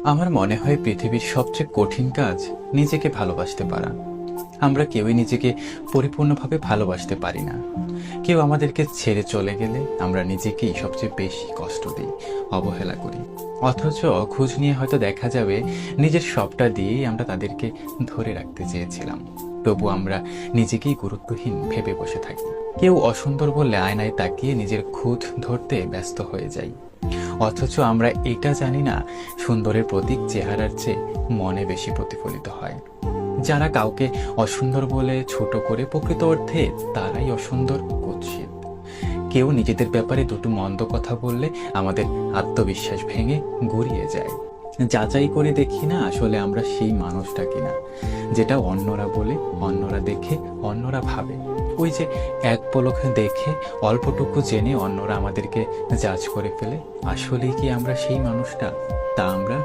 আমার মনে হয় পৃথিবীর সবচেয়ে কঠিন কাজ নিজেকে ভালোবাসতে পারা। আমরা কেউই নিজেকে পরিপূর্ণভাবে ভালোবাসতে পারি না। কেউ আমাদেরকে ছেড়ে চলে গেলে আমরা নিজেকেই সবচেয়ে বেশি কষ্ট দিই, অবহেলা করি। অথচ খোঁজ নিয়ে হয়তো দেখা যাবে নিজের সবটা দিয়েই আমরা তাদেরকে ধরে রাখতে চেয়েছিলাম। তবু আমরা নিজেকেই গুরুত্বহীন ভেবে বসে থাকি। কেউ অসুন্দর বললে আয়নায় তাকিয়ে নিজের খুঁত ধরতে ব্যস্ত হয়ে যাই। অথচ আমরা এটা জানি না, সুন্দরের প্রতীক চেহারার চেয়ে মনে বেশি প্রতিফলিত হয়। যারা কাউকে অসুন্দর বলে ছোট করে, প্রকৃত অর্থে তারাই অসুন্দর, কুৎসিত। কেউ নিজেদের ব্যাপারে দুটো মন্দ কথা বললে আমাদের আত্মবিশ্বাস ভেঙে গুঁড়িয়ে যায়। যাচাই করে দেখি না আসলে আমরা সেই মানুষটা কিনা, যেটা অন্যরা বলে, অন্যরা দেখে, অন্যরা ভাবে। ওই যে এক পলকে দেখে অল্পটুকু জেনে অন্যরা আমাদেরকে জাজ করে ফেলে, আসলেই কি আমরা সেই মানুষটা? তা আমরা